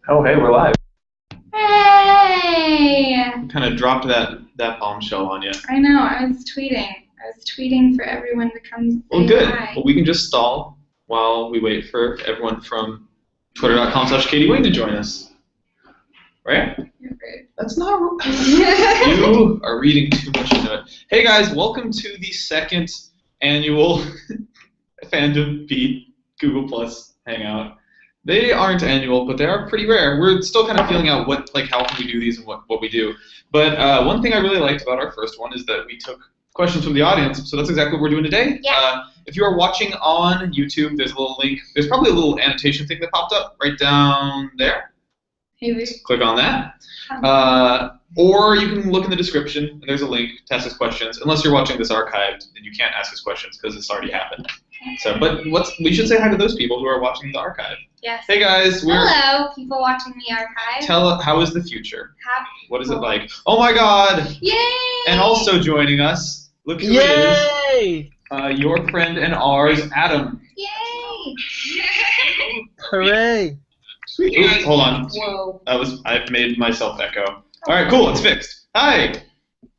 Oh, hey, we're live. Hey! Kind of dropped that bombshell on you. I know, I was tweeting. I was tweeting for everyone to come Well, say good. hi. Well, we can just stall while we wait for everyone from twitter.com/Katie Wayne to join us. Right? You're rude. That's not rude. You are reading too much into it. Hey, guys, welcome to the second annual Fandom Beat Google Plus Hangout. They aren't annual, but they are pretty rare. We're still kind of feeling out how can we do these and what we do. But one thing I really liked about our first one is that we took questions from the audience, so that's exactly what we're doing today. Yeah. If you are watching on YouTube, there's a little link. There's probably a little annotation thing that popped up right down there. Maybe. Just click on that. Or you can look in the description, and there's a link to ask us questions. Unless you're watching this archived, then you can't ask us questions because it's already happened. So, but we should say hi to those people who are watching the archive. Yes. Hey guys, Hello, people watching the archive. How is the future? Happy. What is it like? Oh my God! Yay! And also joining us, look who it is. Your friend and ours, Adam. Yay! Hooray! Sweet. Oops, hold on. Whoa. I've made myself echo. All right, cool. It's fixed. Hi.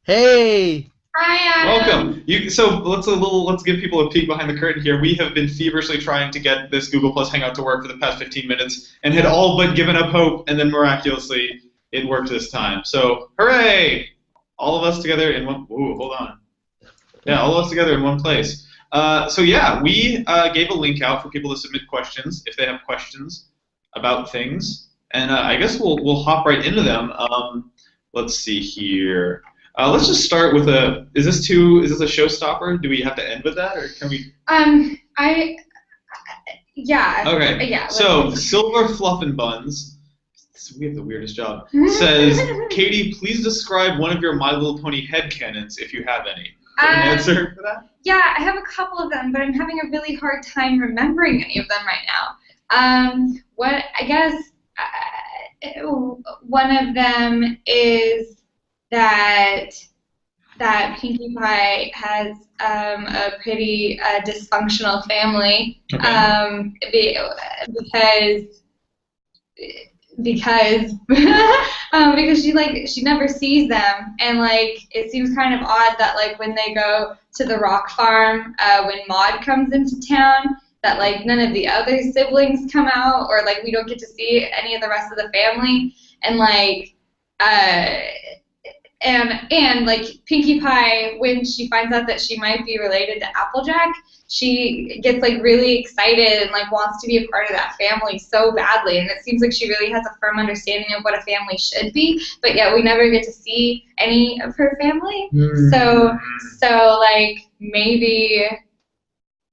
Hey! Hi, Adam. Welcome. So let's give people a peek behind the curtain here. We have been feverishly trying to get this Google Plus Hangout to work for the past 15 minutes and had all but given up hope, and then miraculously it worked this time. So hooray! All of us together in one. Ooh, hold on. Yeah, all of us together in one place. So yeah, we gave a link out for people to submit questions if they have questions about things, and I guess we'll hop right into them. Let's see here. Let's just start with is this a showstopper? Do we have to end with that, or can we? Yeah. Okay. Yeah. So Silver Fluffin' Buns, we have the weirdest job. Says, Katie, please describe one of your My Little Pony headcanons if you have any. Do you have an answer for that? Yeah, I have a couple of them, but I'm having a really hard time remembering any of them right now. What I guess one of them is that Pinkie Pie has a pretty dysfunctional family, because she never sees them, and it seems kind of odd that when they go to the rock farm, when Maude comes into town, that none of the other siblings come out, or we don't get to see any of the rest of the family, and Pinkie Pie, when she finds out that she might be related to Applejack, she gets really excited and wants to be a part of that family so badly, and it seems like she really has a firm understanding of what a family should be, but yet we never get to see any of her family. So maybe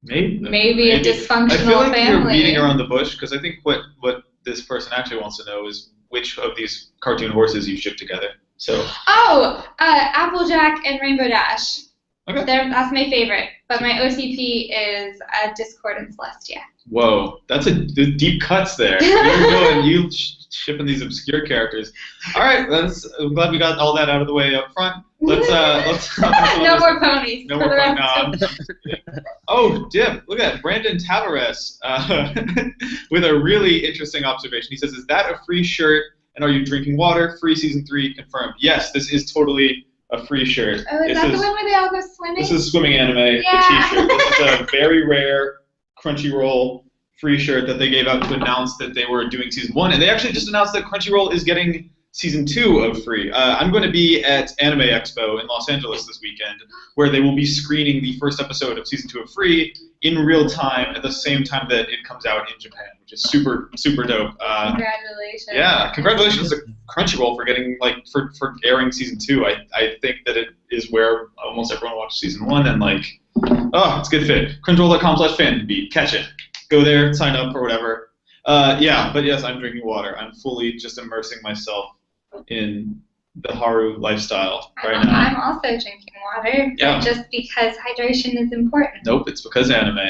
a dysfunctional I feel like family. you're beating around the bush, because I think what this person actually wants to know is which of these cartoon horses you ship together. So. Applejack and Rainbow Dash. Okay. That's my favorite, but my OTP is Discord and Celestia. Whoa, that's the deep cuts there. You shipping these obscure characters. All right, I'm glad we got all that out of the way up front. Let's No more ponies. No more ponies. Oh, Dip! Look at that, Brandon Tavares with a really interesting observation. He says, "Is that a free shirt? And are you drinking water? Free season 3 confirmed." Yes, this is totally a free shirt. Oh, is that the one where they all go swimming? This is swimming anime, Yeah. the t-shirt. This is a very rare Crunchyroll free shirt that they gave out to announce that they were doing season 1. And they actually just announced that Crunchyroll is getting season 2 of free. I'm going to be at Anime Expo in Los Angeles this weekend, where they will be screening the first episode of season 2 of free in real time at the same time that it comes out in Japan, which is super, super dope. Congratulations. Yeah, congratulations to Crunchyroll for getting for airing season 2. I think that it is where almost everyone watched season 1, and it's a good fit. Crunchyroll.com/fanbeat. Catch it. Go there, sign up or whatever. But yes, I'm drinking water. I'm fully just immersing myself in the Haru lifestyle right now. I'm also drinking water, just because hydration is important. Nope, it's because anime.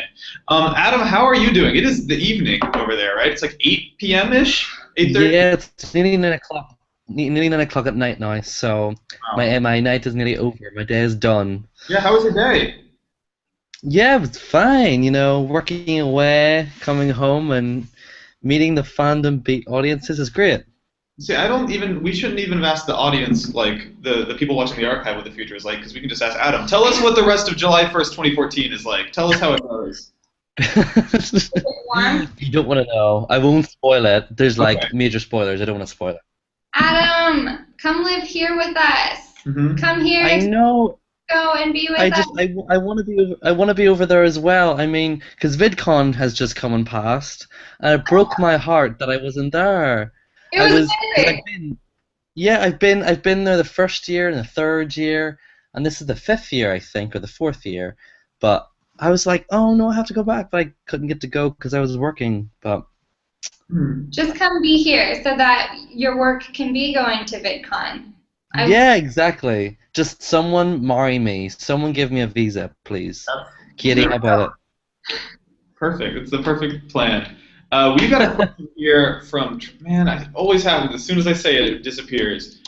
Adam, how are you doing? It is the evening over there, right? It's 8 p.m.-ish? 8:30? Yeah, it's nearly 9 o'clock. Nearly 9 o'clock at night now, so my night is nearly over. My day is done. Yeah, how was your day? Yeah, it's fine, working away, coming home, and meeting the fandom audiences is great. See, we shouldn't even have asked the audience, like, the people watching the archive what the future is like, because we can just ask Adam. Tell us what the rest of July 1st, 2014 is like. Tell us how it goes. You don't want to know. I won't spoil it. There's like major spoilers. I don't want to spoil it. Adam, come live here with us. Mm-hmm. Come here. I know. Go and be with us. I want to be. I want to be over there as well. I mean, because VidCon has just come and passed, and it broke my heart that I wasn't there. It was I've been there the first year and the third year, and this is the fifth year, I think, or the fourth year. But I was like, oh no, I have to go back, but I couldn't get to go because I was working. But just come be here so that your work can be going to VidCon. Yeah, exactly. Just someone marry me. Someone give me a visa, please. Katie, how about it? Perfect. It's the perfect plan. We've got a question here from, man, it always happens. As soon as I say it, it disappears.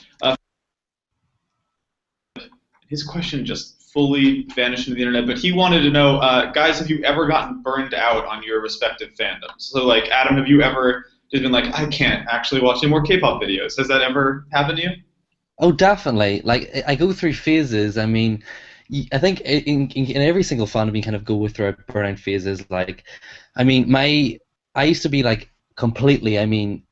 His question just fully vanished into the internet, but he wanted to know, guys, have you ever gotten burned out on your respective fandoms? So, like, Adam, have you ever just been like, I can't actually watch any more K-pop videos? Has that ever happened to you? Oh, definitely. Like, I go through phases. I mean, I think in every single fandom you kind of go through burnout phases. Like, I mean, I used to be like completely, I mean,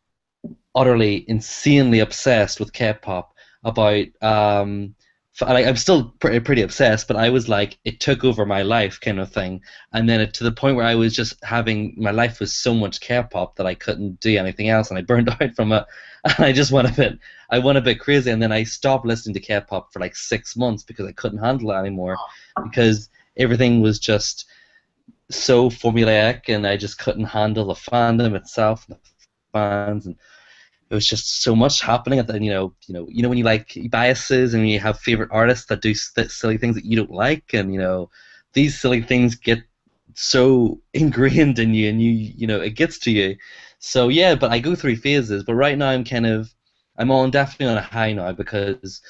utterly, insanely obsessed with K-pop. About like I'm still pretty obsessed, but I was like, it took over my life kind of thing, and then to the point where I was just my life was so much K-pop that I couldn't do anything else, and I burned out from it, and I just went a bit crazy, and then I stopped listening to K-pop for like 6 months because I couldn't handle it anymore, because everything was just so formulaic, and I just couldn't handle the fandom itself, and the fans, and it was just so much happening at the, you know when you like biases and you have favorite artists that do silly things that you don't like, and these silly things get so ingrained in you, and it gets to you. So yeah, but I go through phases. But right now I'm definitely on a high now, because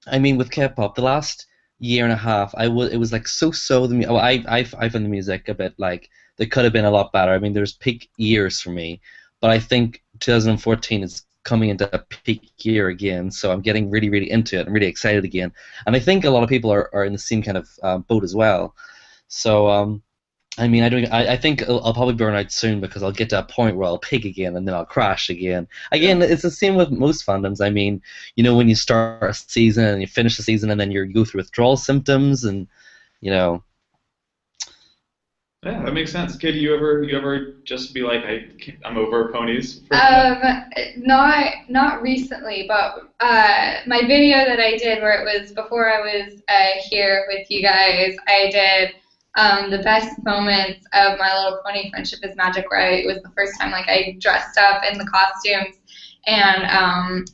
I mean, with K-pop, the last year and a half, it was like I found the music a bit like they could have been a lot better. I mean, there's peak years for me. But I think 2014 is coming into a peak year again, so I'm getting really, really into it. I'm really excited again, and I think a lot of people are in the same kind of boat as well. So I mean, I think I'll probably burn out soon, because I'll get to a point where I'll peak again and then I'll crash again. Again, it's the same with most fandoms. I mean, when you start a season and you finish the season, and then you go through withdrawal symptoms, and Yeah, that makes sense. Kid, you ever just be like, I'm over ponies? Not recently, but my video that I did where it was before I was here with you guys, I did the best moments of My Little Pony Friendship is Magic, where it was the first time like I dressed up in the costumes and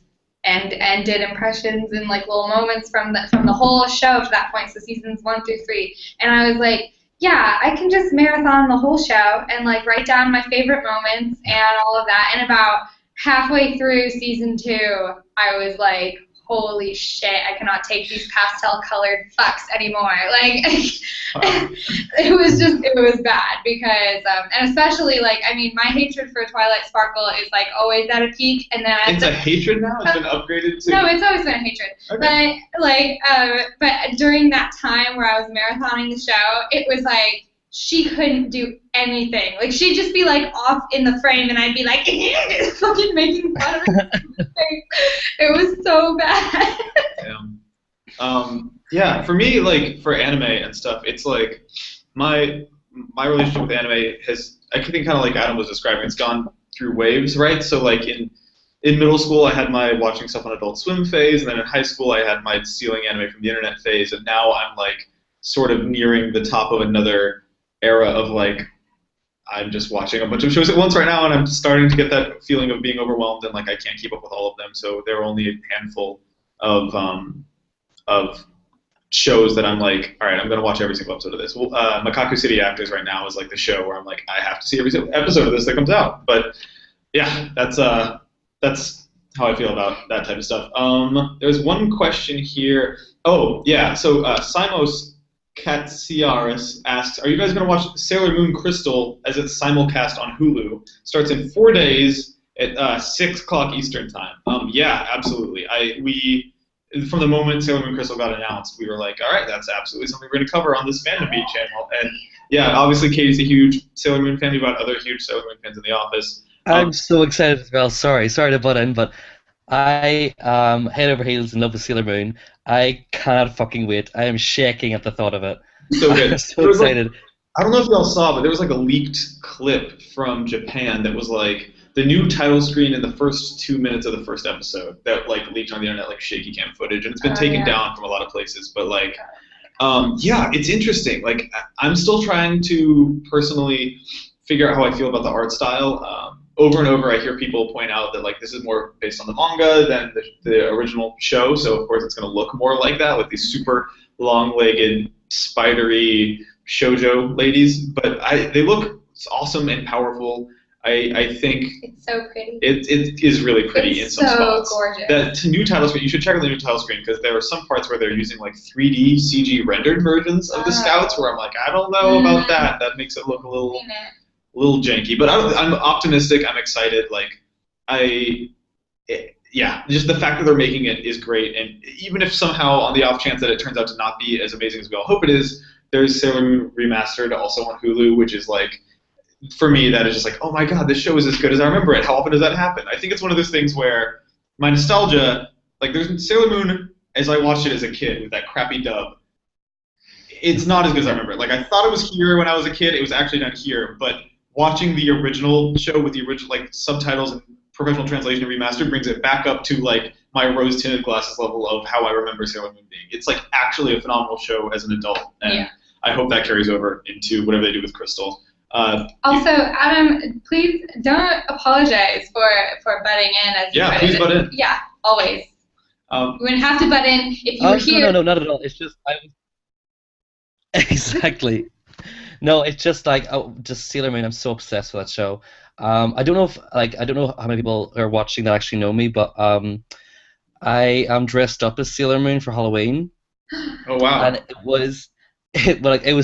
did impressions and like little moments from the whole show to that point, so seasons 1 through 3, and I was like, yeah, I can just marathon the whole show and like write down my favorite moments and all of that. And about halfway through season 2, I was like, holy shit, I cannot take these pastel colored fucks anymore. Like, it was bad, because, and especially like, I mean, my hatred for Twilight Sparkle is like always at a peak, and then it's a hatred now? It's been upgraded to? No, it's always been a hatred. Okay. But during that time where I was marathoning the show, it was like, she couldn't do anything. Like, she'd just be like off in the frame, and I'd be like, fucking making fun of her. It was so bad. Yeah, for me, like, for anime and stuff, it's like my relationship with anime has, I think, kind of like Adam was describing, it's gone through waves, right? So like in middle school, I had my watching stuff on Adult Swim phase, and then in high school, I had my stealing anime from the internet phase, and now I'm like sort of nearing the top of another era of like, I'm just watching a bunch of shows at once right now, and I'm starting to get that feeling of being overwhelmed, and like I can't keep up with all of them. So there are only a handful of shows that I'm like, all right, I'm gonna watch every single episode of this. Well, Makaku City Actors right now is like the show where I'm like, I have to see every single episode of this that comes out. But yeah, that's how I feel about that type of stuff. There's one question here. Oh yeah, so Simos Kat Ciaris asks, "Are you guys going to watch Sailor Moon Crystal as it's simulcast on Hulu? Starts in 4 days at 6 o'clock Eastern time." Yeah, absolutely. We from the moment Sailor Moon Crystal got announced, we were like, all right, that's absolutely something we're going to cover on this Fandom Beat channel. And yeah, obviously Katie's a huge Sailor Moon fan. We've got other huge Sailor Moon fans in the office. I'm so excited as well. Sorry to butt in, but I head over heels in love with Sailor Moon. I cannot fucking wait. I am shaking at the thought of it. So good. I'm so excited. I don't know if y'all saw, but there was like a leaked clip from Japan that was like the new title screen in the first 2 minutes of the first episode that like leaked on the internet like shaky cam footage, and it's been taken down from a lot of places. But like, yeah, it's interesting. Like, I'm still trying to personally figure out how I feel about the art style. Over and over, I hear people point out that like this is more based on the manga than the original show, so of course it's going to look more like that with these super long-legged, spidery shoujo ladies. But they look awesome and powerful. I think it's so pretty. It is really pretty in some spots. So gorgeous. That new title screen, you should check out the new title screen because there are some parts where they're using like 3D CG rendered versions of the Scouts where I'm like, I don't know about that. That makes it look a little janky. But I'm optimistic. I'm excited. Like yeah, just the fact that they're making it is great. And even if somehow on the off chance that it turns out to not be as amazing as we all hope it is, there's Sailor Moon Remastered also on Hulu, which is like, for me, that is just like, oh my god, this show is as good as I remember it. How often does that happen? I think it's one of those things where my nostalgia, like there's Sailor Moon as I watched it as a kid with that crappy dub. It's not as good as I remember it. Like I thought it was here when I was a kid. It was actually not here. But watching the original show with the original like subtitles and professional translation and remastered brings it back up to like my rose-tinted glasses level of how I remember Sailor Moon being. It's like actually a phenomenal show as an adult, and I hope that carries over into whatever they do with Crystal. Also, Adam, please don't apologize for butting in as you please butt in. Yeah, always. You wouldn't have to butt in if you were here. No, not at all. It's just exactly. No, it's just like just Sailor Moon. I'm so obsessed with that show. I don't know how many people are watching that actually know me, but I am dressed up as Sailor Moon for Halloween. Oh wow! And it was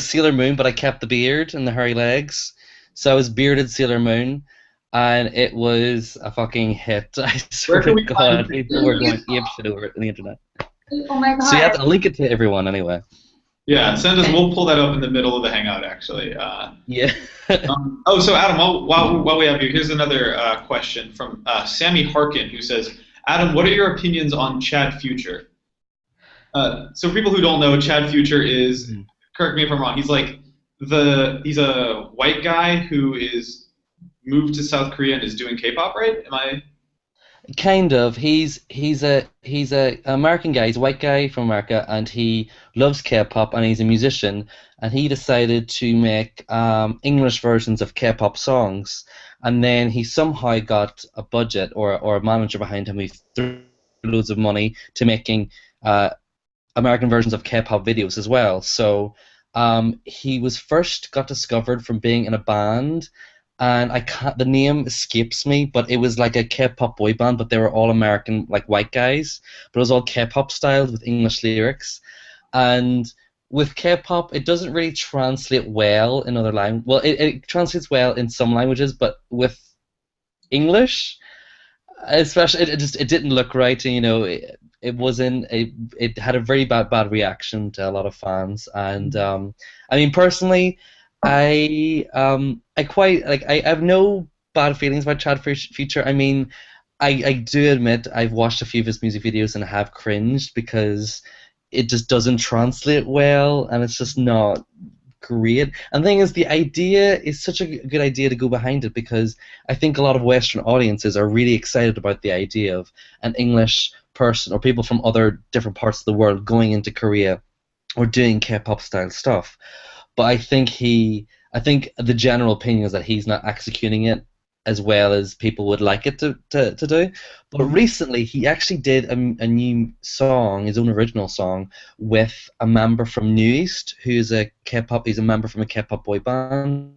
Sailor Moon, but I kept the beard and the hairy legs, so I was bearded Sailor Moon, and it was a fucking hit. I swear to God, people were going apeshit over it on the internet. Oh my God! So yeah, I'll link it to everyone anyway. Yeah, send us. We'll pull that up in the middle of the hangout, actually. Yeah. So Adam, while we have you, here's another question from Sammy Harkin, who says, Adam, what are your opinions on Chad Future? So for people who don't know, Chad Future is, correct me if I'm wrong, he's a white guy who is moved to South Korea and is doing K-pop, right? Am I? Kind of. He's a American guy. He's a white guy from America, and he loves K-pop, and he's a musician. And he decided to make English versions of K-pop songs. And then he somehow got a budget or a manager behind him who threw loads of money to making American versions of K-pop videos as well. So he was first got discovered from being in a band. And the name escapes me, but it was like a K-pop boy band, but they were all American, like white guys, but it was all K-pop styled with English lyrics. And with K-pop, it doesn't really translate well in other languages. Well, it translates well in some languages, but with English, especially, it didn't look right. You know, it had a very bad reaction to a lot of fans. And I mean, personally, I quite like. I have no bad feelings about Chad Future. I mean, I do admit I've watched a few of his music videos and have cringed because it just doesn't translate well, and it's just not great. And the thing is, the idea is such a good idea to go behind it because I think a lot of Western audiences are really excited about the idea of an English person or people from other different parts of the world going into Korea or doing K-pop style stuff. But I think the general opinion is that he's not executing it as well as people would like it to do. But recently, he actually did a new song, his own original song, with a member from New East, who's he's a member from a K-pop boy band,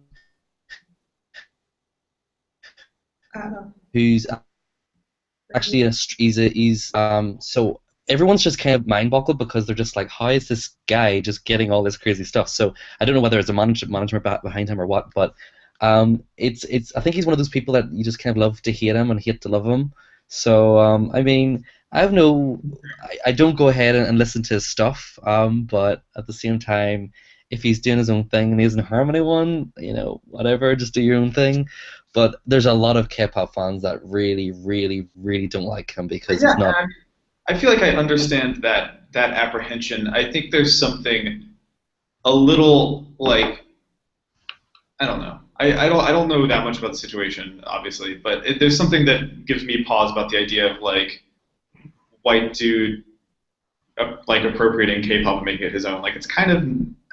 who's actually so everyone's just kind of mind-boggled because they're just like, how is this guy just getting all this crazy stuff? So I don't know whether it's a management behind him or what, but it's I think he's one of those people that you just kind of love to hate him and hate to love him. So I mean, I don't go ahead and listen to his stuff, but at the same time, if he's doing his own thing and he doesn't harm anyone, whatever, just do your own thing. But there's a lot of K-pop fans that really, really, really don't like him because it's not. I feel like I understand that apprehension. I think there's something a little like, I don't know. I don't know that much about the situation, obviously, but there's something that gives me pause about the idea of like white dude like appropriating K-pop and making it his own. Like it's kind of,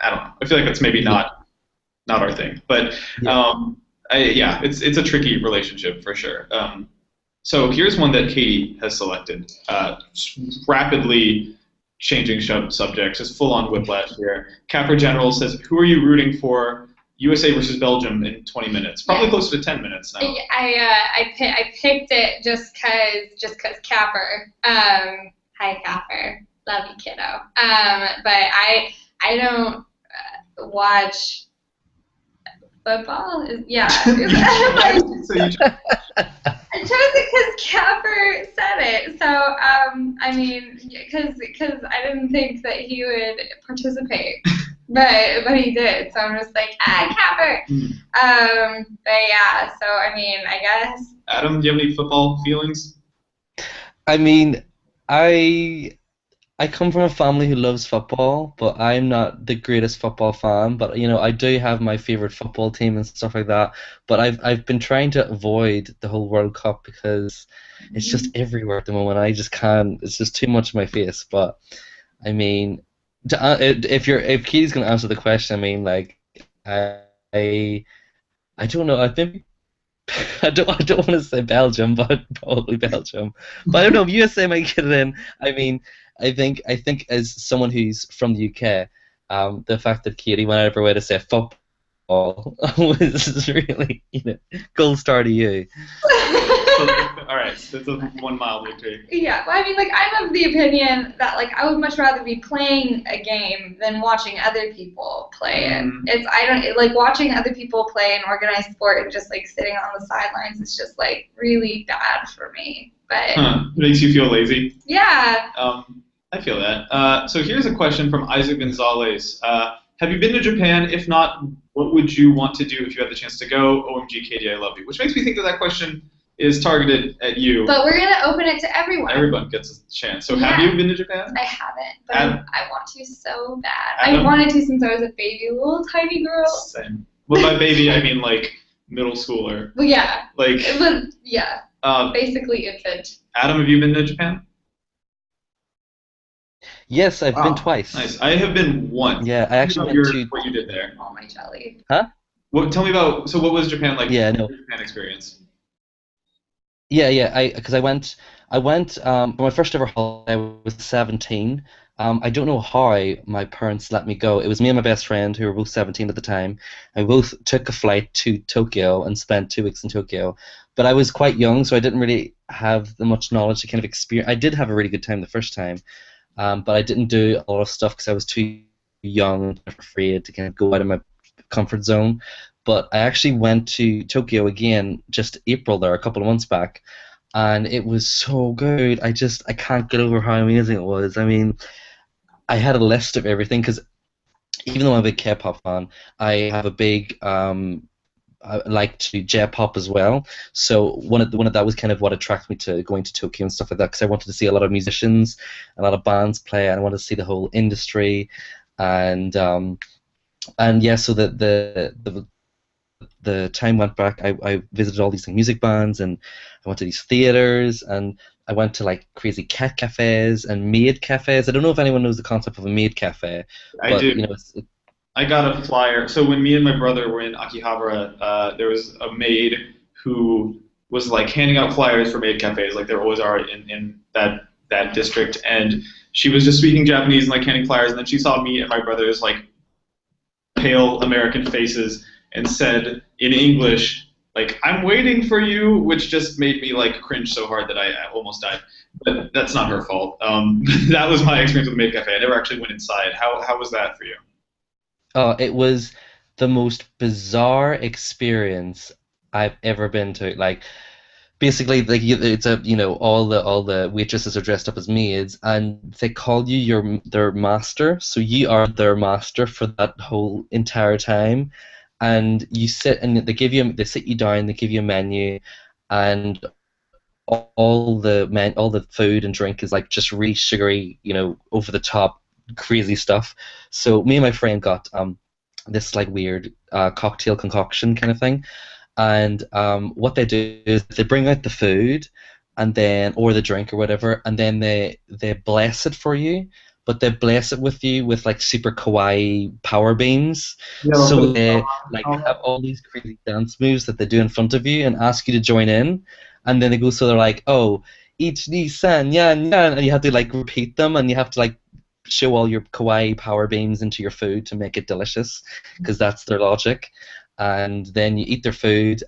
I don't know. I feel like that's maybe not our thing, but it's a tricky relationship for sure. So here's one that Katie has selected. Rapidly changing subjects, just full-on whiplash here. Capper General says, "Who are you rooting for? USA versus Belgium in 20 minutes. Probably closer to 10 minutes now." I picked it just cause Capper. Hi Capper, love you, kiddo. But I don't watch football. I chose it because Capper said it. So I mean, because I didn't think that he would participate. But he did, so I'm just like, Capper. But yeah, so I mean, I guess. Adam, do you have any football feelings? I mean, I come from a family who loves football, but I'm not the greatest football fan. But I do have my favorite football team and stuff like that. But I've been trying to avoid the whole World Cup because it's just everywhere at the moment. I just can't. It's just too much in my face. But I mean. If Katie's gonna answer the question, I mean, like, I don't know. I think I don't want to say Belgium, but probably Belgium. But I don't know. USA might get it in. I mean, I think as someone who's from the UK, the fact that Katie went out of her way to say football was really, gold star to you. All right, that's a 1 mile victory. Yeah, well, I mean, like, I'm of the opinion that, like, I would much rather be playing a game than watching other people play it. Like, watching other people play an organized sport and just, like, sitting on the sidelines is just, like, really bad for me. But it makes you feel lazy? Yeah. I feel that. So here's a question from Isaac Gonzalez. Have you been to Japan? If not, what would you want to do if you had the chance to go? OMG, Katie, I love you. Which makes me think that question is targeted at you. But we're going to open it to everyone. Everyone gets a chance. So have you been to Japan? I haven't, but I want to so bad. I wanted to since I was a baby, little tiny girl. Same. Well, by baby, I mean, like, middle schooler. Well, yeah. Like, it was, yeah. Basically infant. Adam, have you been to Japan? Yes, I've been twice. Nice. I have been once. Yeah, I actually went to... What you did there. Oh, my jelly. Huh? Tell me about... So what was Japan like? Yeah, no. What was your Japan experience? Yeah. Because I went for my first ever holiday. I was 17. I don't know how my parents let me go. It was me and my best friend, who were both 17 at the time. I both took a flight to Tokyo and spent 2 weeks in Tokyo. But I was quite young, so I didn't really have the much knowledge to kind of experience. I did have a really good time the first time, but I didn't do a lot of stuff because I was too young and afraid to kind of go out of my comfort zone. But I actually went to Tokyo again just April there, a couple of months back, and it was so good. I can't get over how amazing it was. I mean, I had a list of everything because even though I'm a big K-pop fan, I have a big I like to do J-pop as well. So one of that was kind of what attracted me to going to Tokyo and stuff like that, because I wanted to see a lot of musicians, a lot of bands play, and I wanted to see the whole industry, and yeah. So the time went back. I visited all these music bands, and I went to these theaters, and I went to like crazy cat cafes and maid cafes. I don't know if anyone knows the concept of a maid cafe. I do. I got a flyer. So when me and my brother were in Akihabara, there was a maid who was like handing out flyers for maid cafes, like there always are in that district. And she was just speaking Japanese and like handing flyers. And then she saw me and my brother's like pale American faces and said in English, like, "I'm waiting for you," which just made me like cringe so hard that I almost died. but that's not her fault. That was my experience with Maid Cafe. I never actually went inside. How was that for you? Oh, it was the most bizarre experience I've ever been to. Like, basically, like it's a all the waitresses are dressed up as maids, and they call you their master. So you are their master for that whole entire time, and you sit and they sit you down, they give you a menu, and all the food and drink is like just really sugary, over the top, crazy stuff. So me and my friend got this like weird cocktail concoction kind of thing, and what they do is they bring out the food, and then or the drink or whatever, and then they bless it for you. But they bless it with you with like super kawaii power beams. Yeah, So they like have all these crazy dance moves that they do in front of you and ask you to join in. And then they go, so they're like, oh, each ni san yan yan, and you have to like repeat them, and you have to like show all your kawaii power beams into your food to make it delicious, because that's their logic. And then you eat their food,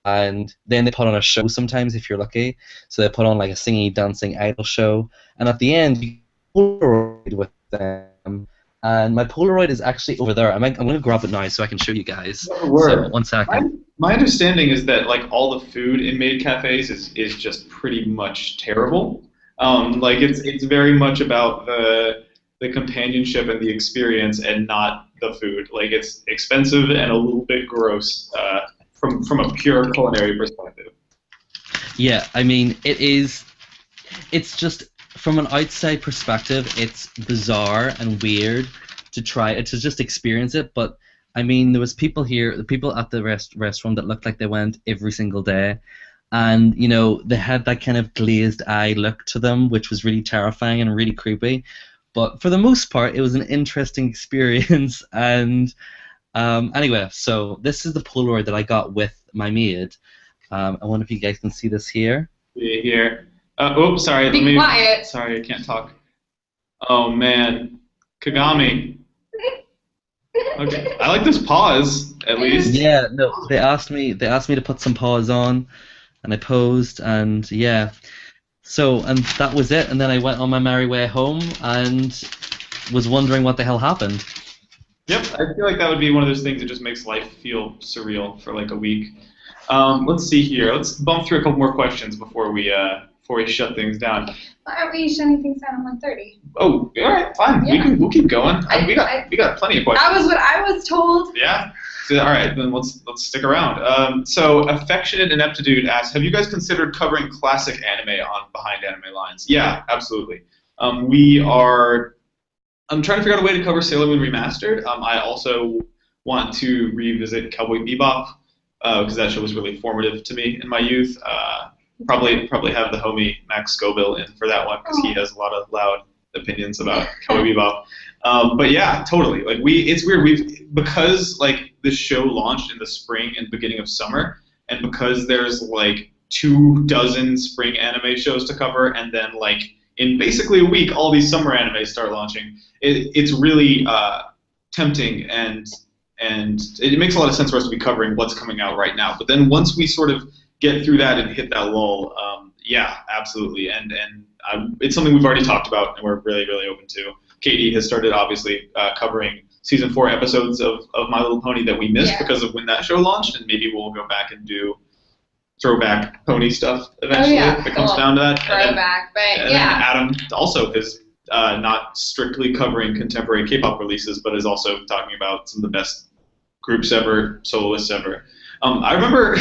and then they put on a show sometimes if you're lucky. So they put on like a singing, dancing idol show, and at the end you Polaroid with them. And my Polaroid is actually over there. I'm going to grab it now so I can show you guys. Word. So 1 second. My understanding is that like all the food in maid cafes is just pretty much terrible. Like it's very much about the companionship and the experience and not the food. Like it's expensive and a little bit gross from a pure culinary perspective. Yeah, I mean it's just from an outside perspective, it's bizarre and weird to just experience it. But I mean, there was people here, the people at the restaurant that looked like they went every single day, and they had that kind of glazed eye look to them, which was really terrifying and really creepy. But for the most part, it was an interesting experience. And anyway, so this is the Polaroid that I got with my maid. I wonder if you guys can see this here. Yeah, here. Oops, sorry. Be quiet. Sorry, I can't talk. Oh man, Kagami. Okay, I like this pause at least. Yeah, no, they asked me to put some pause on, and I posed, and yeah. So, and that was it, and then I went on my merry way home and was wondering what the hell happened. Yep, I feel like that would be one of those things that just makes life feel surreal for like a week. Let's see here. Let's bump through a couple more questions before we shut things down. Why aren't we shutting things down at 1:30? Oh, all right, fine. Yeah. We'll keep going. We got plenty of questions. That was what I was told. Yeah. So, all right, then let's stick around. So, Affectionate Ineptitude asks, have you guys considered covering classic anime on Behind Anime Lines? Yeah, absolutely. I'm trying to figure out a way to cover Sailor Moon Remastered. I also want to revisit Cowboy Bebop because that show was really formative to me in my youth. Probably have the homie Max Scoville in for that one because he has a lot of loud opinions about Cowboy Bebop. But yeah, totally. Like it's weird. Because like the show launched in the spring and beginning of summer, and because there's like 24 spring anime shows to cover, and then like in basically a week all these summer animes start launching. It's really tempting and it makes a lot of sense for us to be covering what's coming out right now. But then once we sort of get through that and hit that lull, yeah, absolutely. And it's something we've already talked about and we're really, really open to. Katie has started obviously covering season 4 episodes of My Little Pony that we missed because of when that show launched, and maybe we'll go back and do throwback pony stuff eventually if it comes down to that. Throwback, and then Adam also is not strictly covering contemporary K-pop releases, but is also talking about some of the best groups ever, soloists ever. I remember,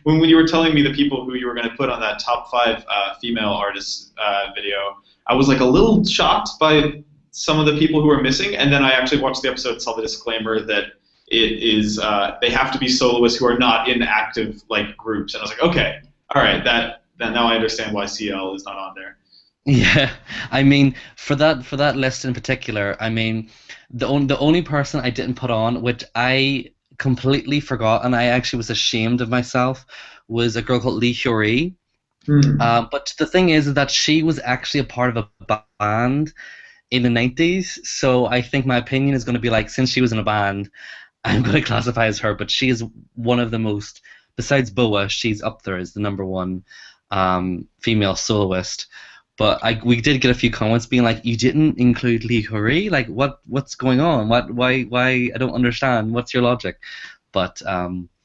when you were telling me the people who you were going to put on that top 5 female artists video, I was like a little shocked by some of the people who were missing, and then I actually watched the episode and saw the disclaimer that it is they have to be soloists who are not in active like groups, and I was like, okay, all right, that now I understand why CL is not on there. Yeah, I mean, for that list in particular, I mean, the only person I didn't put on, which I completely forgot, and I actually was ashamed of myself, was a girl called Lee Hyori. But the thing is that she was actually a part of a band in the 90s, so I think my opinion is going to be like, since she was in a band, I'm going to classify as her, but she is one of the most, besides Boa, she's up there as the #1 female soloist. But we did get a few comments being like, "You didn't include Lee Hurry? Like, what's going on? Why? I don't understand. What's your logic?" But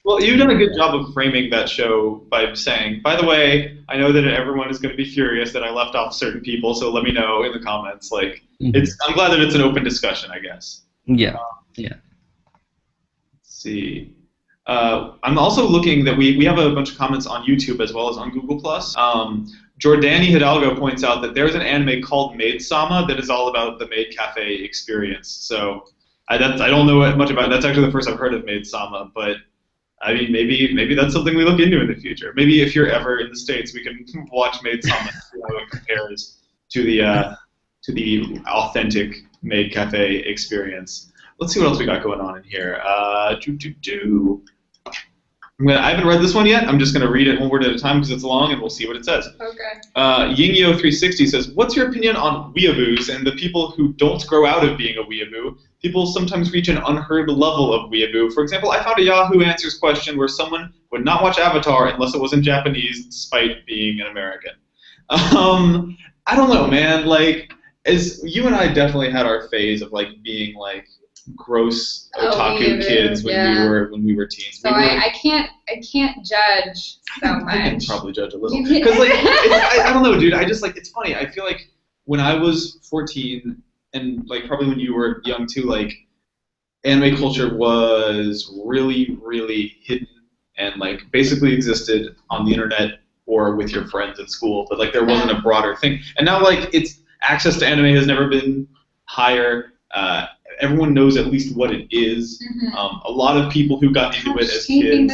well, you've done a good job of framing that show by saying, by the way, I know that everyone is going to be furious that I left off certain people, so let me know in the comments. Like, I'm glad that it's an open discussion, I guess. Yeah, yeah. Let's see. I'm also looking that we have a bunch of comments on YouTube as well as on Google+. Jordani Hidalgo points out that there's an anime called Maid Sama that is all about the Maid Cafe experience. So I don't know much about it. That's actually the first I've heard of Maid Sama, but I mean, maybe that's something we look into in the future. Maybe if you're ever in the States, we can watch Maid Sama and see how it compares to the authentic Maid Cafe experience. Let's see what else we got going on in here. I haven't read this one yet. I'm just going to read it one word at a time because it's long, and we'll see what it says. Okay. Yingyo360 says, what's your opinion on weeaboos and the people who don't grow out of being a weeaboo? People sometimes reach an unheard level of weeaboo. For example, I found a Yahoo Answers question where someone would not watch Avatar unless it was in Japanese, despite being an American. I don't know, man. Like, as you and I definitely had our phase of like being like gross otaku kids when we were teens. So I can't judge so much. I can probably judge a little because like I don't know, dude. I just like it's funny. I feel like when I was 14 and like probably when you were young too, like anime culture was really really hidden and like basically existed on the internet or with your friends at school, but like there wasn't a broader thing. And now like it's access to anime has never been higher. Everyone knows at least what it is. A lot of people who got into it as kids.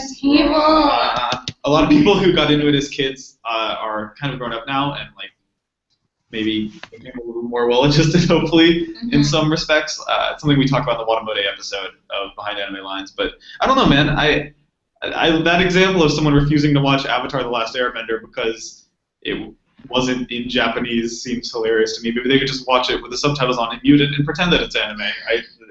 A lot of people who got into it as kids are kind of grown up now and like maybe became a little more well-adjusted, hopefully, in some respects. It's something we talked about in the Watamode episode of Behind Anime Lines. But I don't know, man. I that example of someone refusing to watch Avatar: The Last Airbender because it wasn't in Japanese seems hilarious to me. Maybe they could just watch it with the subtitles on and mute it and pretend that it's anime.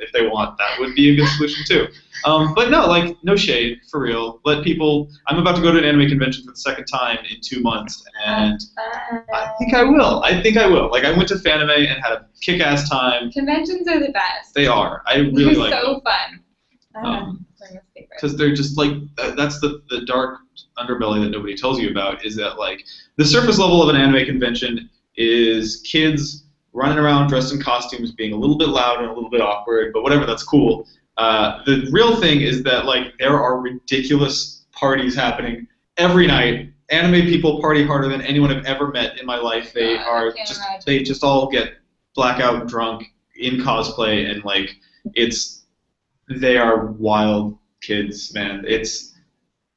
If they want, that would be a good solution too. But no, like no shade, for real. Let people. I'm about to go to an anime convention for the second time in 2 months, and I think I will. Like I went to Fanime and had a kick-ass time. Conventions are the best. They are. I really like them. They're so fun. Because they're just like that's the dark underbelly that nobody tells you about is that like the surface level of an anime convention is kids running around dressed in costumes being a little bit loud and a little bit awkward, but whatever, that's cool. The real thing is that like there are ridiculous parties happening every night. Anime people party harder than anyone I've ever met in my life. They just all get blackout drunk in cosplay and like they are wild kids, man.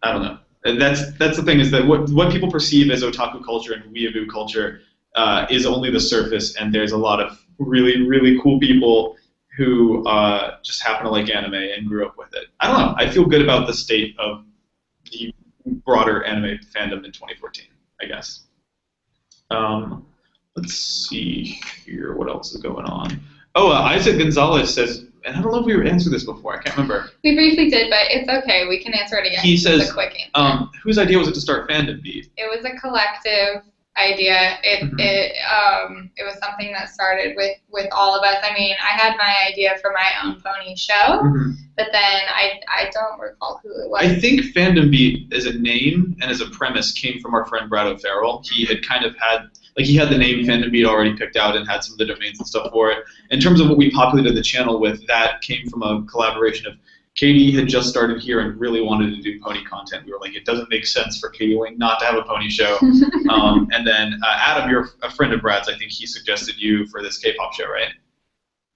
I don't know. That's the thing is that what people perceive as otaku culture and weeaboo culture is only the surface, and there's a lot of really, really cool people who just happen to like anime and grew up with it. I don't know. I feel good about the state of the broader anime fandom in 2014, I guess. Let's see here. What else is going on? Isaac Gonzalez says, and I don't know if we answered this before. I can't remember. We briefly did, but it's okay. We can answer it again. He says, it's a quick answer. Whose idea was it to start Fandom Beat? It was a collective idea. It was something that started with all of us. I mean, I had my idea for my own pony show, but then I don't recall who it was. I think Fandom Beat as a name and as a premise came from our friend Brad O'Farrell. He had kind of had he had the name Fandom Beat already picked out and had some of the domains and stuff for it. In terms of what we populated the channel with, that came from a collaboration of Katie had just started here and really wanted to do pony content. We were like, it doesn't make sense for Katie Wing not to have a pony show. And then Adam, you're a friend of Brad's. I think he suggested you for this K-pop show, right?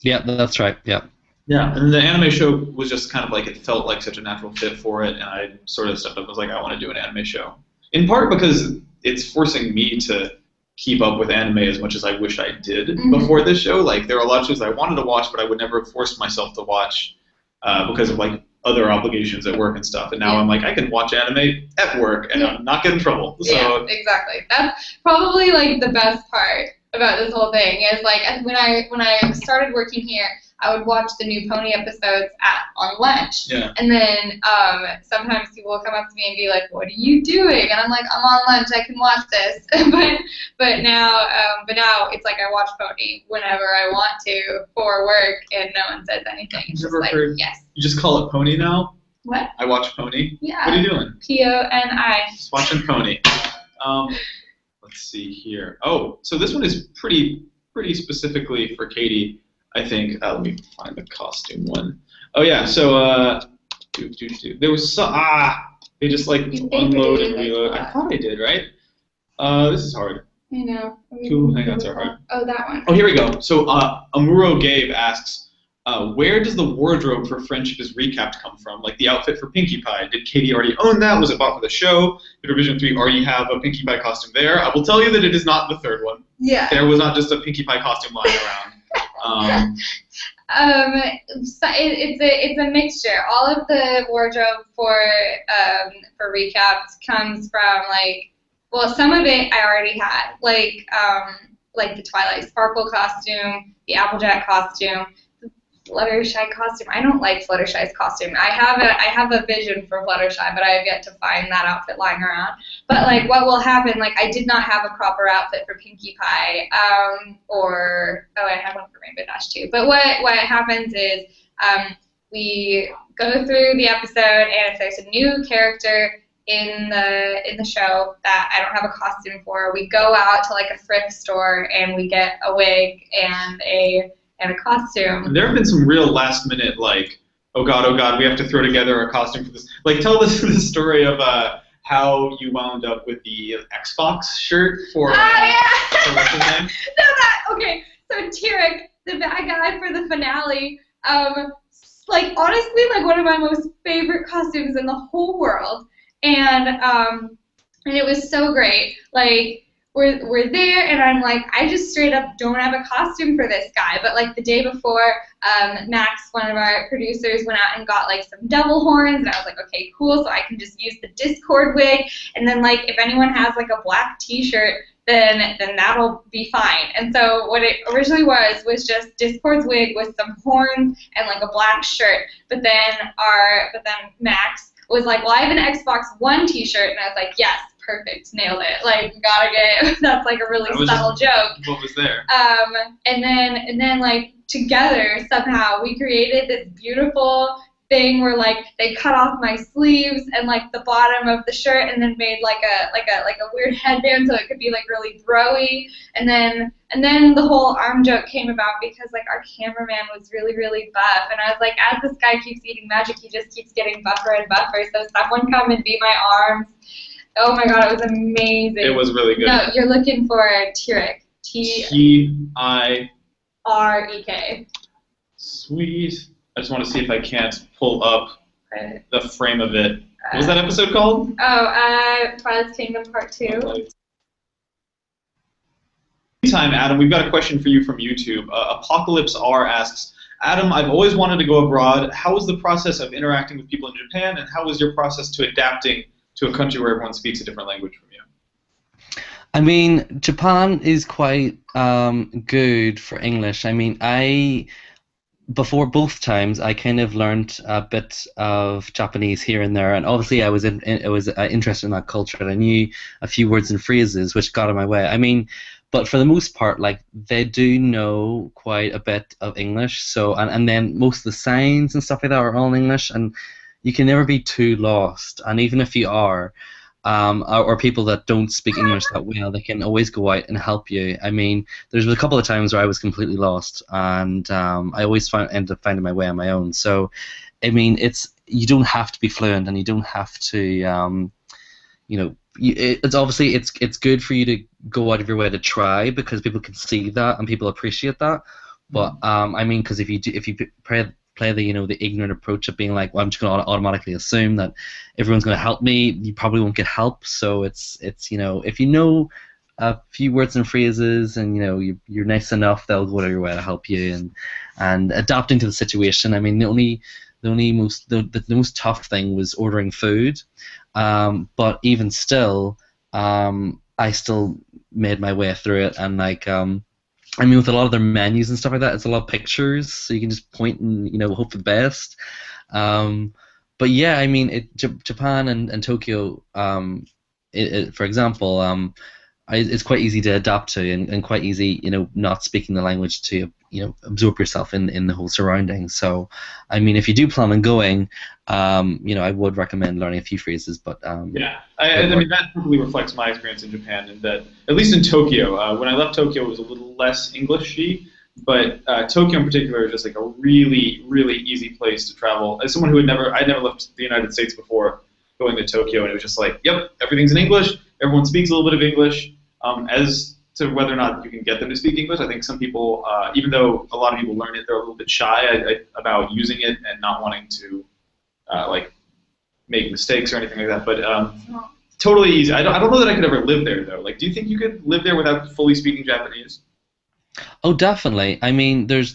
Yeah, that's right. Yeah. Yeah, and the anime show was just kind of like it felt like such a natural fit for it, and I sort of stepped up and was like, I want to do an anime show. In part because it's forcing me to keep up with anime as much as I wish I did before this show. Like there are a lot of shows I wanted to watch, but I would never have forced myself to watch because of like other obligations at work and stuff. And now I'm like, I can watch anime at work and I'm not get in trouble. So yeah, exactly. That's probably like the best part about this whole thing is like when I started working here, I would watch the new Pony episodes on lunch. Yeah. And then sometimes people will come up to me and be like, "What are you doing?" And I'm like, "I'm on lunch. I can watch this." but now it's like I watch Pony whenever I want to for work, and no one says anything. It's just like, yes. You just call it Pony now? What? I watch Pony. Yeah. What are you doing? Poni. Just watching Pony. Let's see here. Oh, so this one is pretty specifically for Katie, I think. Let me find the costume one. Oh yeah. So there was they just like unload and reload. I thought I did, right? This is hard. I know. Cool hangouts are hard. Oh, that one. Oh, here we go. So Amuro Gabe asks, where does the wardrobe for Friendship is Recapped come from? Like the outfit for Pinkie Pie. Did Katie already own that? Was it bought for the show? Did Revision 3 already have a Pinkie Pie costume there? I will tell you that it is not the third one. Yeah. There was not just a Pinkie Pie costume lying around. So it's a mixture. All of the wardrobe for Recapped comes from some of it I already had, like the Twilight Sparkle costume, the Applejack costume, the Fluttershy costume. I don't like Fluttershy's costume. I have a vision for Fluttershy, but I have yet to find that outfit lying around. But what will happen? I did not have a proper outfit for Pinkie Pie, I had one for Rainbow Dash too. But what happens is we go through the episode, and if there's a new character in the show that I don't have a costume for, we go out to a thrift store and we get a wig and a costume. And there have been some real last minute oh god, we have to throw together a costume for this. Tell us the story of how you wound up with the Xbox shirt for for what's his name? Okay, so Tyrek, the bad guy for the finale, honestly, one of my most favorite costumes in the whole world. And it was so great. We're there, and I'm I just straight up don't have a costume for this guy. But the day before, Max, one of our producers, went out and got some devil horns, and I was okay, cool. So I can just use the Discord wig, and then if anyone has a black T-shirt, then that'll be fine. And so what it originally was just Discord's wig with some horns and a black shirt. But then Max was well, I have an Xbox One T-shirt, and I was yes, perfect, nailed it. Gotta get that's a really subtle joke. What was there? And then together somehow we created this beautiful thing where they cut off my sleeves and the bottom of the shirt, and then made a weird headband so it could be really throwy, and then the whole arm joke came about because our cameraman was really, really buff, and I was as this guy keeps eating magic, he just keeps getting buffer and buffer, so someone come and be my arms. Oh my god, it was amazing. It was really good. No, you're looking for Tyrek. T-I-R-E-K. Sweet. I just want to see if I can't pull up the frame of it. What was that episode called? Twilight's Kingdom Part 2. Meantime, Adam, we've got a question for you from YouTube. Apocalypse R asks, Adam, I've always wanted to go abroad. How was the process of interacting with people in Japan, and how was your process to adapting to a country where everyone speaks a different language from you? I mean, Japan is quite good for English. I mean, before both times, I kind of learned a bit of Japanese here and there, and obviously I was interested in that culture, and I knew a few words and phrases, which got in my way. I mean, but for the most part, they do know quite a bit of English. So, and then most of the signs and stuff like that are all in English, and you can never be too lost. And even if you are, or people that don't speak English that well, they can always go out and help you. I mean, there's a couple of times where I was completely lost, and I always ended up finding my way on my own. So, I mean, you don't have to be fluent, and you don't have to, it's obviously it's good for you to go out of your way to try, because people can see that and people appreciate that. But I mean, because if you play the the ignorant approach of being well, I'm just going to automatically assume that everyone's going to help me, you probably won't get help. So it's if you know a few words and phrases, and you're nice enough, they'll go out of your way to help you, and adapting to the situation. I mean, the most tough thing was ordering food, but even still, I still made my way through it, and I mean, with a lot of their menus and stuff like that, it's a lot of pictures, so you can just point and hope for the best. But yeah, I mean, Japan and Tokyo, for example, it's quite easy to adapt to and quite easy, not speaking the language to absorb yourself in the whole surroundings. So, I mean, if you do plan on going, I would recommend learning a few phrases. But yeah, I mean that probably reflects my experience in Japan, in that at least in Tokyo, when I left Tokyo, it was a little less Englishy. But Tokyo in particular is just like a really, really easy place to travel. As someone who I'd never left the United States before going to Tokyo, and it was just like, yep, everything's in English. Everyone speaks a little bit of English. As to whether or not you can get them to speak English, I think some people, even though a lot of people learn it, they're a little bit shy about using it and not wanting to like make mistakes or anything like that. But totally easy. I don't know that I could ever live there though. Like, do you think you could live there without fully speaking Japanese? Oh, definitely. I mean, there's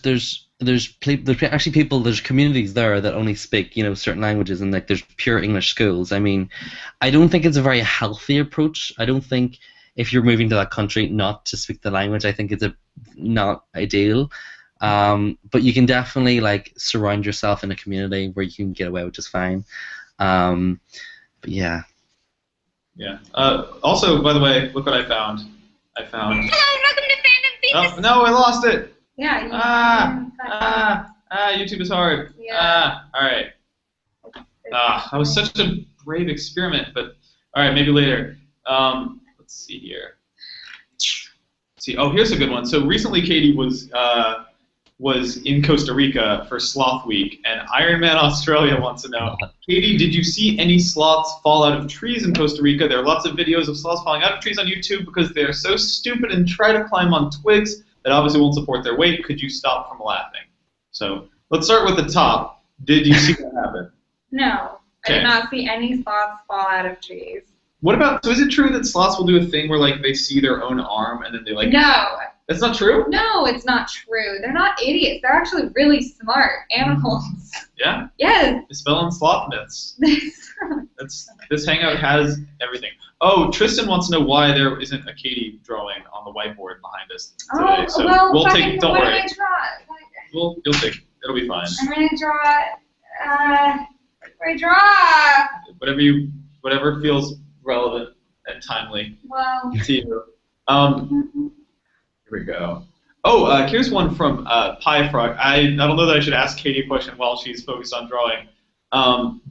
actually people, there's communities there that only speak certain languages, and like there's pure English schools. I mean, I don't think it's a very healthy approach. I don't think if you're moving to that country not to speak the language, I think it's not ideal. But you can definitely like surround yourself in a community where you can get away with just fine. But yeah. Yeah. Also, by the way, look what I found. Hello, welcome to Fandom Feast. Oh, no, I lost it. Yeah. YouTube is hard. Yeah. All right. That was such a brave experiment, but all right, maybe later. Let's see here. Here's a good one. So recently, Katie was in Costa Rica for Sloth Week, and Iron Man Australia wants to know, Katie, did you see any sloths fall out of trees in Costa Rica? There are lots of videos of sloths falling out of trees on YouTube because they're so stupid and try to climb on twigs that obviously won't support their weight. Could you stop from laughing? So let's start with the top. Did you see that happen? No, I did not see any sloths fall out of trees. What about, so is it true that sloths will do a thing where like they see their own arm and then they like... No. That's not true? No, it's not true. They're not idiots. They're actually really smart animals. Yeah? Yes. Dispelling sloth myths. This hangout has everything. Oh, Tristan wants to know why there isn't a Katie drawing on the whiteboard behind us today. So well, we'll take, don't what worry. do I draw? You'll take, it'll be fine. I'm going to draw, what do I draw? Whatever feels relevant and timely to you. Here we go. Oh, here's one from Pie Frog. I don't know that I should ask Katie a question while she's focused on drawing.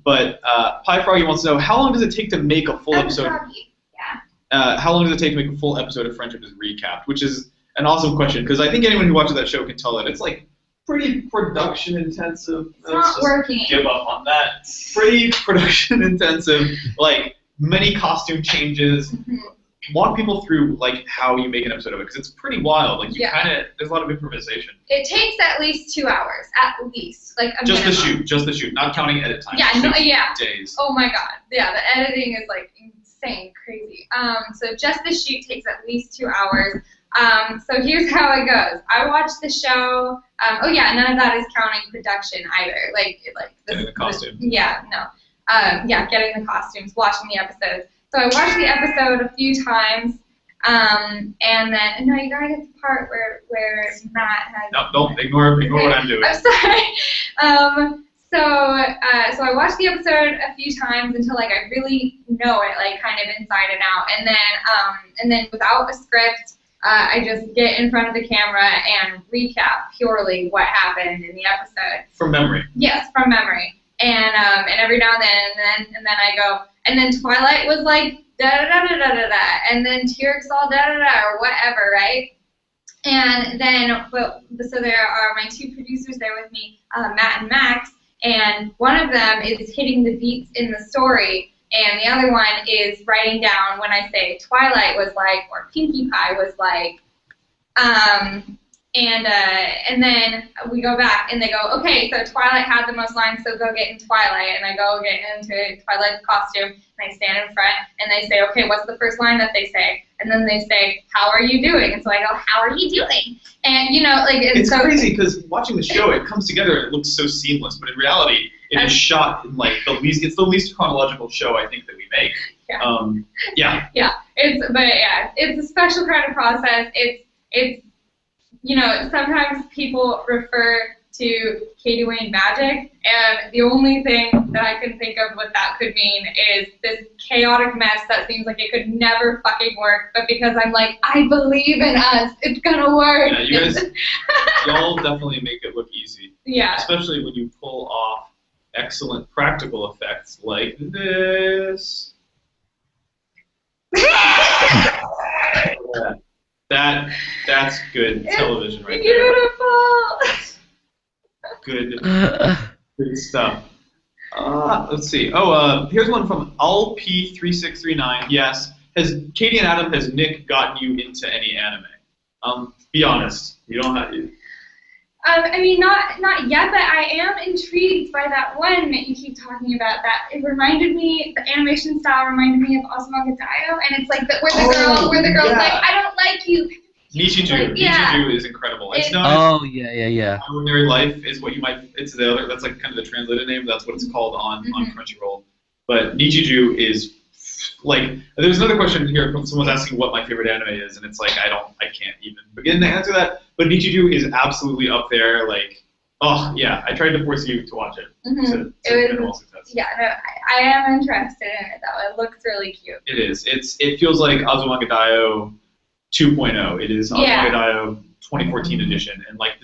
But Pie Frog wants to know, how long does it take to make a full episode? How long does it take to make a full episode of Friendship is Recapped? Which is an awesome question, because I think anyone who watches that show can tell that it's like pretty production intensive. It's not working. Give up on that. Pretty production intensive, like many costume changes. Mm-hmm. Walk people through like how you make an episode of it, because it's pretty wild. Like you there's a lot of improvisation. It takes at least 2 hours, at least, like a just minimum. just the shoot, not counting edit time. Yeah, days. Oh my god, yeah, the editing is like insane, crazy. So just the shoot takes at least 2 hours. So here's how it goes. I watch the show. None of that is counting production either. Getting the costume. Getting the costumes, watching the episodes. So I watched the episode a few times, and then you gotta get the part where Matt has. No, don't ignore what I'm doing. I'm sorry. So I watched the episode a few times until like I really know it, like kind of inside and out, and then without a script, I just get in front of the camera and recap purely what happened in the episode. From memory. Yes, from memory. And every now and then I go, and then Twilight was like da da da da da da, and then T-Rex all da da da or whatever, right? And then, so there are my two producers there with me, Matt and Max, and one of them is hitting the beats in the story, and the other one is writing down when I say Twilight was like, or Pinkie Pie was like, and then we go back, and they go, okay, so Twilight had the most lines, so go get in Twilight, and I go get into Twilight's costume, and I stand in front, and they say, okay, what's the first line that they say? And then they say, how are you doing? And so I go, how are you doing? And, it's so crazy, because watching the show, it comes together, and it looks so seamless, but in reality, it is shot in, like, it's the least chronological show, I think, that we make. Yeah. It's a special kind of process. It's you know, sometimes people refer to Katie Wayne magic, and the only thing that I can think of what that could mean is this chaotic mess that seems like it could never fucking work, but because I'm like, I believe in us, it's gonna work. Yeah, you guys, y'all definitely make it look easy. Yeah. Especially when you pull off excellent practical effects like this. That's good television right there. Beautiful. Good stuff. Let's see. Oh, here's one from AllP3639. Yes. Has Katie and Adam, has Nick gotten you into any anime? Be honest. You don't have to. I mean, not yet, but I am intrigued by that one that you keep talking about. That it reminded me, the animation style reminded me of Azumanga Daioh, and it's like where the girl's like, I don't like you. Nichijou. Like, yeah. Nichijou is incredible. It's not. Oh yeah. Ordinary Life is what you might. It's the other. That's like kind of the translated name. That's what it's called on Crunchyroll. But Nichijou is like. There's another question here from someone's asking what my favorite anime is, and it's like I can't even begin to answer that. But Nichijou is absolutely up there. Like, oh yeah, I tried to force you to watch it. To minimal success. Yeah, no, I am interested in it though. It looks really cute. It is. It feels like Azumanga Daioh 2.0. It is Azumanga Daioh 2014 edition, and like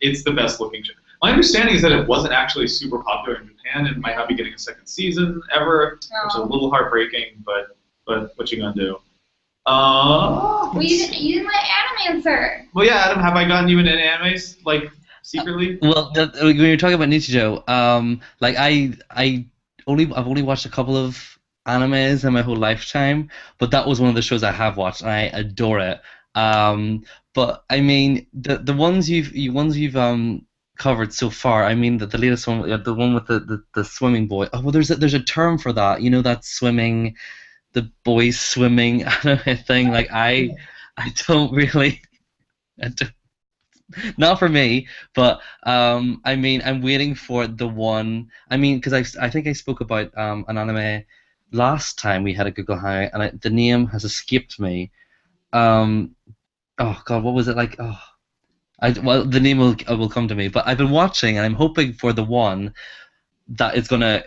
it's the best looking show. My understanding is that it wasn't actually super popular in Japan and might not be getting a second season ever, which is a little heartbreaking. But what you gonna do? Well, you didn't let Adam answer. Well, yeah, Adam, have I gotten you into any animes like secretly? Well, when you're talking about Nichijou, like I've only watched a couple of animes in my whole lifetime, but that was one of the shows I have watched, and I adore it. But I mean, the ones you've covered so far. I mean, the latest one, the one with the swimming boy. Oh well, there's a term for that. You know, that swimming, the boys swimming anime thing. Like I don't really. Not for me, but I mean, I'm waiting for the one. I mean, because I think I spoke about an anime last time we had a Google Hangout, and the name has escaped me. Oh God, what was it like? Oh, well, the name will come to me. But I've been watching, and I'm hoping for the one that is gonna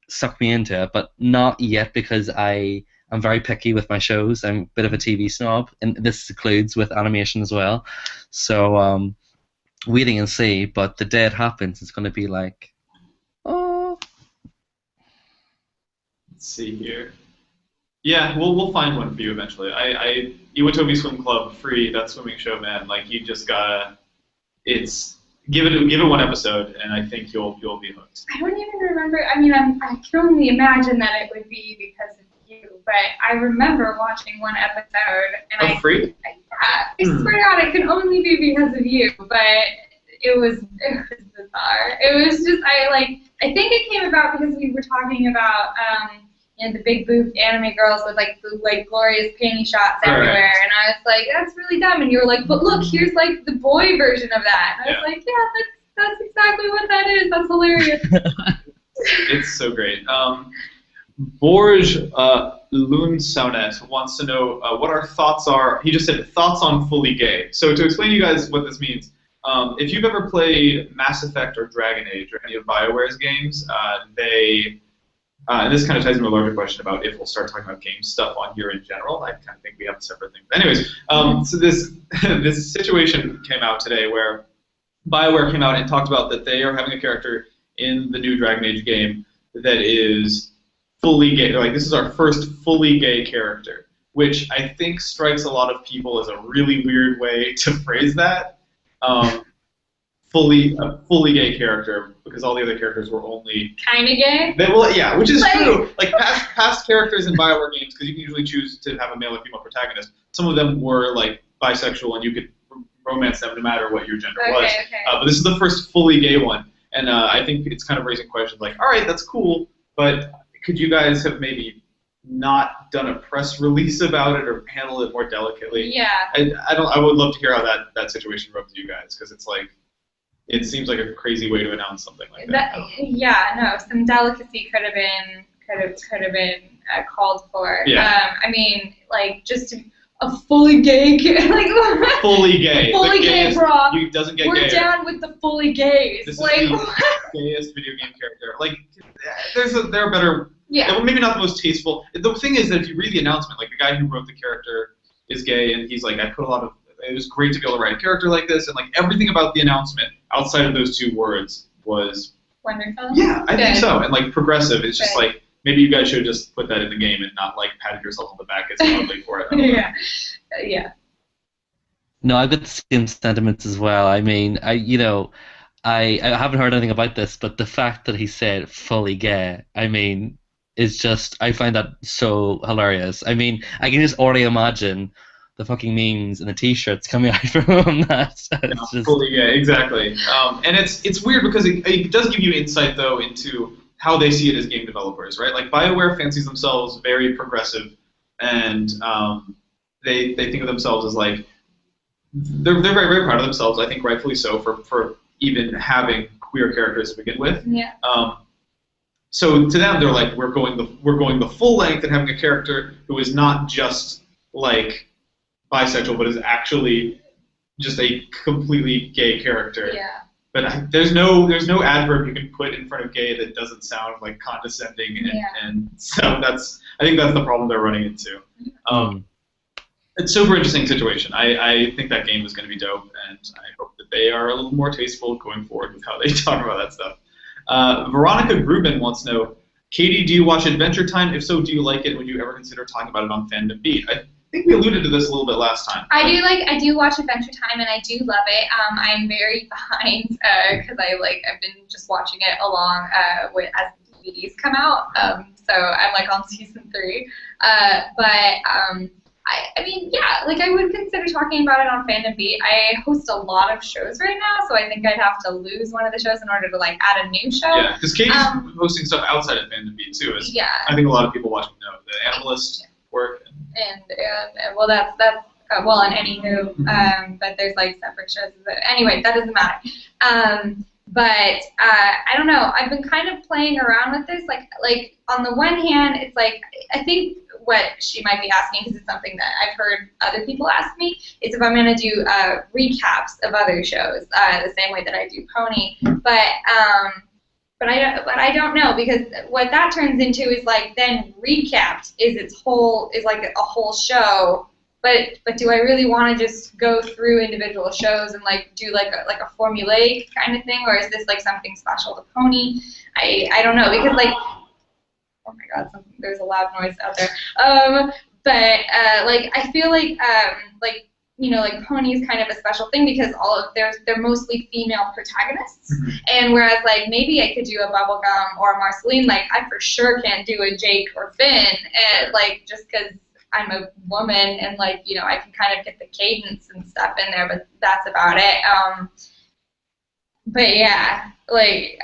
suck me into it, but not yet because I'm very picky with my shows. I'm a bit of a TV snob, and this includes with animation as well. So waiting and see. But the day it happens, it's gonna be like, oh. Let's see here. Yeah, we'll find one for you eventually. Iwatobi Swim Club, free, that swimming show, man. Like you just gotta, give it one episode, and I think you'll be hooked. I don't even remember. I mean, I can only imagine that it would be because of you, but I remember watching one episode, and free? I swear to God, it can only be because of you. But it was bizarre. It was just I think it came about because we were talking about the big boob anime girls with like glorious panty shots everywhere, and I was like, that's really dumb. And you were like, but look, here's like the boy version of that. And I was like, yeah, that's exactly what that is. That's hilarious. It's so great. Borj Lundsaunet wants to know what our thoughts are. He just said thoughts on fully gay. So to explain to you guys what this means, if you've ever played Mass Effect or Dragon Age or any of BioWare's games, and this kind of ties into a larger question about if we'll start talking about game stuff on here in general. I kind of think we have a separate thing. But anyways, so this situation came out today where BioWare came out and talked about that they are having a character in the new Dragon Age game that is fully gay. They're like, this is our first fully gay character, which I think strikes a lot of people as a really weird way to phrase that. A fully gay character, because all the other characters were only kind of gay. Yeah, which is true. Like past characters in BioWare games, because you can usually choose to have a male or female protagonist. Some of them were like bisexual, and you could romance them no matter what your gender was. Okay. But this is the first fully gay one, and I think it's kind of raising questions like, all right, that's cool, but could you guys have maybe not done a press release about it or handled it more delicately? Yeah. I would love to hear how that situation rubbed you guys, because it's like. It seems like a crazy way to announce something like that. Some delicacy could have been called for. Yeah. I mean, like just to a fully gay like fully gay. fully The gay gayest- Brock. You doesn't get We're gayer. down with the fully gays. This is like the gayest video game character. Like, there are better. yeah. Well, maybe not the most tasteful. The thing is that if you read the announcement, like the guy who wrote the character is gay, and he's like, I put a lot of. It was great to be able to write a character like this, and like everything about the announcement outside of those 2 words was. Wonderful. Yeah, I think Good. so, and like progressive. It's just Good. like maybe you guys should have just put that in the game and not like patted yourself on the back as loudly for it. I don't know. Yeah. Yeah. No, I've got the same sentiments as well. I mean, I haven't heard anything about this, but the fact that he said fully gay, I mean, is just, I find that so hilarious. I mean, I can just already imagine the fucking memes and the t-shirts coming out from that. It's just, Fully, yeah, exactly. And it's weird because it does give you insight though into how they see it as game developers, right? Like BioWare fancies themselves very progressive, and they think of themselves as like they're very, very proud of themselves. I think rightfully so for even having queer characters to begin with. Yeah. So to them, they're like, we're going the full length and having a character who is not just like bisexual, but is actually just a completely gay character. Yeah. But there's no adverb you can put in front of gay that doesn't sound like condescending, and so I think that's the problem they're running into. It's a super interesting situation. I think that game is going to be dope, and I hope that they are a little more tasteful going forward with how they talk about that stuff. Veronica Grubin wants to know, Katie, do you watch Adventure Time? If so, do you like it? Would you ever consider talking about it on Fandom Beat? I think we alluded to this a little bit last time. I do watch Adventure Time, and I do love it. I'm very behind because I've been just watching it along as the DVDs come out. So I'm like on season 3. I mean, yeah, like I would consider talking about it on Fandom Beat. I host a lot of shows right now, so I think I'd have to lose one of the shows in order to like add a new show. Yeah, because Katie's hosting stuff outside of Fandom Beat too. As Yeah. I think a lot of people watching know the Animalist work. And well, that's well, and anywho, but there's like separate shows. Anyway, that doesn't matter. I don't know. I've been kind of playing around with this. Like on the one hand, it's like I think what she might be asking, because it's something that I've heard other people ask me, is if I'm going to do recaps of other shows the same way that I do Pony. But I don't know, because what that turns into is like then Recapped is like a whole show. But do I really want to just go through individual shows and like do like a formulaic kind of thing, or is this like something special to Pony? I don't know, because like, oh my God, there's a loud noise out there. Like I feel like you know, like Pony is kind of a special thing because they're mostly female protagonists, and whereas like maybe I could do a Bubblegum or a Marceline, like I for sure can't do a Jake or Finn, and like just because I'm a woman and like, you know, I can kind of get the cadence and stuff in there, but that's about it. But yeah, like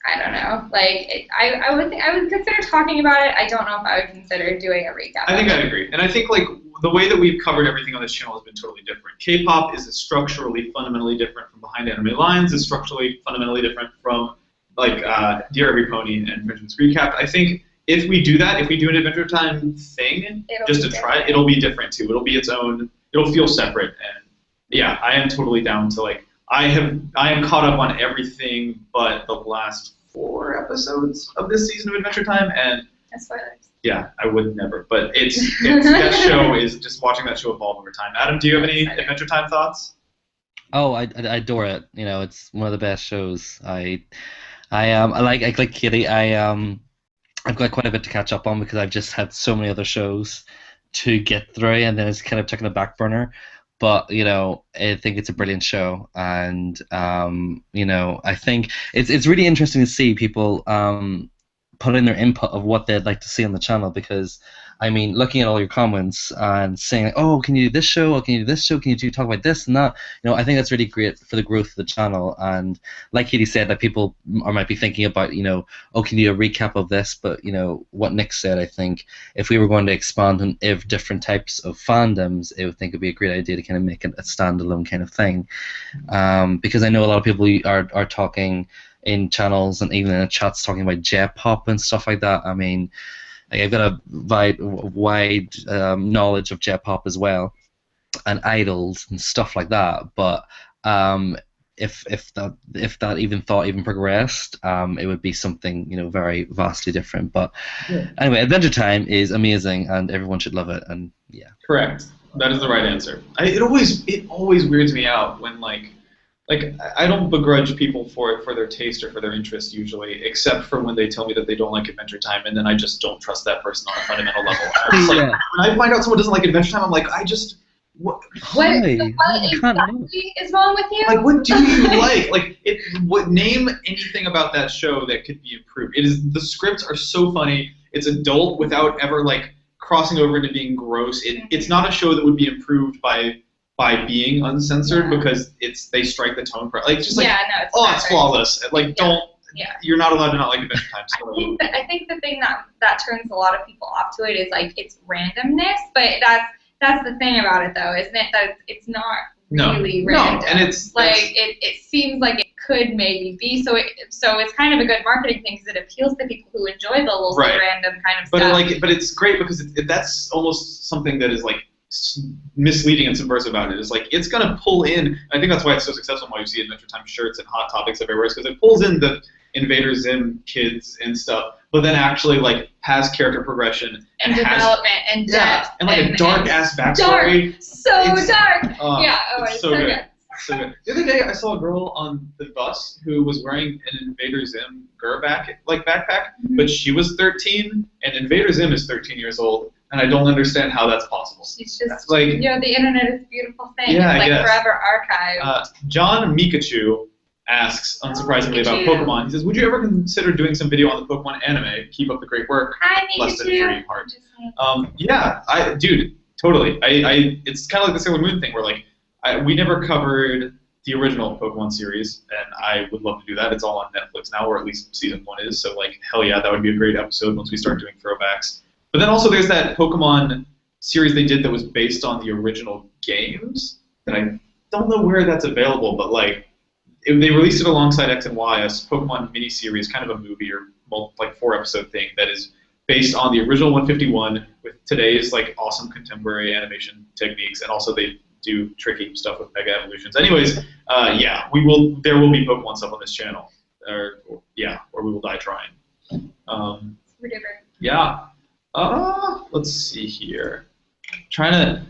I don't know, like I would consider talking about it. I don't know if I would consider doing a recap. I think I'd agree, and I think like the way that we've covered everything on this channel has been totally different. K-pop is structurally fundamentally different from Behind Anime Lines. It's structurally fundamentally different from like Dear Every Pony and Benjamin's Recap. I think if we do that, if we do an Adventure Time thing, just to try it, it'll be different too. It'll be its own. It'll feel separate, and yeah, I am totally down to like. I am caught up on everything but the last 4 episodes of this season of Adventure Time, and spoilers. yeah, I would never. But it's that show is just watching that show evolve over time. Adam, do you have any Adventure Time thoughts? Oh, I adore it. You know, it's one of the best shows. I like Katie. I've got quite a bit to catch up on because I've just had so many other shows to get through, and then it's kind of taken a back burner. But, you know, I think it's a brilliant show, and, you know, I think it's really interesting to see people put in their input of what they'd like to see on the channel, because, I mean, looking at all your comments and saying, like, oh, can you do this show, or can you do this show, can you talk about this and that, you know, I think that's really great for the growth of the channel. And like Katie said, that people might be thinking about, you know, oh, can you do a recap of this? But, you know, what Nick said, I think if we were going to expand on different types of fandoms, I would think it would be a great idea to kind of make it a standalone kind of thing, because I know a lot of people are talking in channels and even in the chats talking about J-pop and stuff like that. I mean, I've got a wide knowledge of J-pop as well, and idols and stuff like that. But if that even progressed, it would be something very vastly different. But anyway, Adventure Time is amazing, and everyone should love it. And yeah, correct. That is the right answer. It always weirds me out when like I don't begrudge people for their taste or for their interest usually, except for when they tell me that they don't like Adventure Time, and then I just don't trust that person on a fundamental level. When I find out someone doesn't like Adventure Time, I'm like, what exactly is wrong with you? Like, what do you like? Name anything about that show that could be improved. The scripts are so funny. It's adult without ever crossing over into being gross. It's not a show that would be improved by being uncensored because they strike the tone it's flawless. You're not allowed to not like Adventure Time. So. I think the thing that turns a lot of people off to it is its randomness, but that's the thing about it though, isn't it? That it's not really random. No, and it seems like it could maybe be. So it's kind of a good marketing thing because it appeals to people who enjoy the little random kind of stuff. But it's great because that's almost something that is misleading and subversive about it. It's gonna pull in. I think that's why it's so successful. Why you see Adventure Time shirts and Hot Topics everywhere, is because it pulls in the Invader Zim kids and stuff, but then actually has character progression and development and depth and a dark ass backstory. Dark. It's so good. So good. The other day I saw a girl on the bus who was wearing an Invader Zim backpack, but she was 13 and Invader Zim is 13 years old. And I don't understand how that's possible. She's just, the internet is a beautiful thing. Yeah, it's forever archived. John Mikachu asks, unsurprisingly, about Pokemon. He says, would you ever consider doing some video on the Pokemon anime? Keep up the great work. Hi, Mikachu. Less than free heart. Dude, totally. It's kind of like the Sailor Moon thing where, we never covered the original Pokemon series, and I would love to do that. It's all on Netflix now, or at least season 1 is. So, hell yeah, that would be a great episode once we start doing throwbacks. But then also there's that Pokemon series they did that was based on the original games, and I don't know where that's available, but they released it alongside X and Y, a Pokemon miniseries, kind of a movie or 4-episode thing that is based on the original 151 with today's awesome contemporary animation techniques, and also they do tricky stuff with Mega Evolutions. Anyways, there will be Pokemon stuff on this channel, or we will die trying. Yeah. Let's see here. Trying to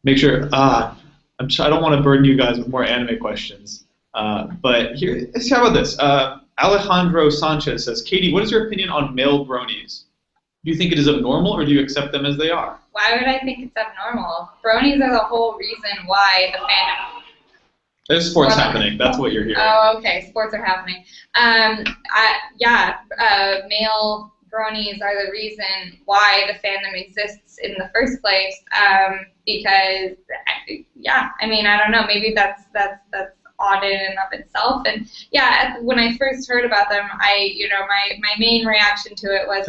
make sure. I don't want to burden you guys with more anime questions. But here, let's talk about this. Alejandro Sanchez says, Katie, what is your opinion on male bronies? Do you think it is abnormal, or do you accept them as they are? Why would I think it's abnormal? Bronies are the whole reason why the fandom. There's sports happening. That's what you're hearing. Oh, okay. Sports are happening. Male bronies are the reason why the fandom exists in the first place. Because, I don't know. Maybe that's odd in and of itself. And when I first heard about them, my main reaction to it was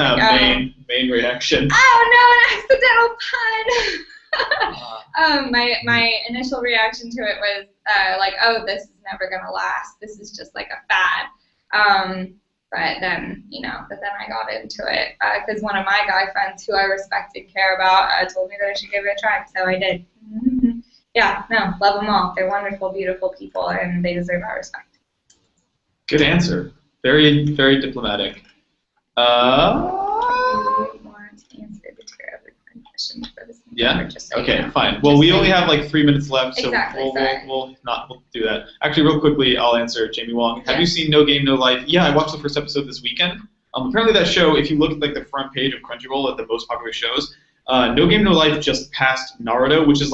main reaction. Oh no, an accidental pun. My initial reaction to it was this is never gonna last. This is just like a fad. But then, I got into it because one of my guy friends who I respect and care about told me that I should give it a try, so I did. Mm-hmm. Yeah, no, love them all. They're wonderful, beautiful people, and they deserve our respect. Good answer. Very, very diplomatic. Yeah. Okay. Fine. Well, we only have 3 minutes left, so we'll do that. Actually, real quickly, I'll answer Jamie Wong. Have you seen No Game No Life? Yeah, I watched the first episode this weekend. Apparently, that show, if you look at the front page of Crunchyroll at the most popular shows, No Game No Life just passed Naruto, which is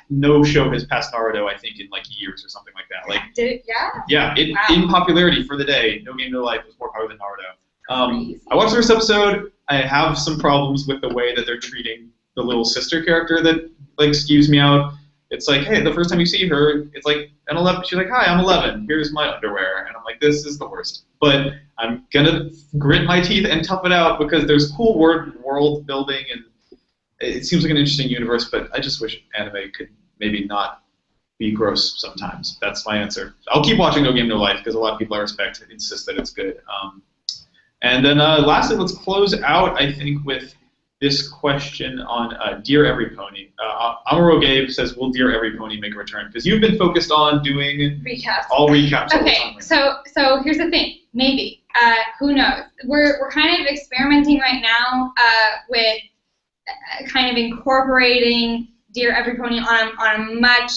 no show has passed Naruto, I think, in years or something like that. Did it? Yeah. Yeah. In popularity for the day, No Game No Life was more popular than Naruto. I watched the first episode. I have some problems with the way that they're treating the little sister character that skews me out. It's hey, the first time you see her, it's an 11. She's hi, I'm 11. Here's my underwear, and I'm this is the worst. But I'm gonna grit my teeth and tough it out because there's cool world building, and it seems like an interesting universe. But I just wish anime could maybe not be gross sometimes. That's my answer. I'll keep watching No Game No Life because a lot of people I respect insist that it's good. And then lastly, let's close out, I think, with this question on Dear Every Pony. Amaro Gabe says, will Dear Every Pony make a return? Because you've been focused on doing recaps. All recaps. Okay, so here's the thing. Maybe. Who knows? We're kind of experimenting right now with kind of incorporating Dear Every Pony on a much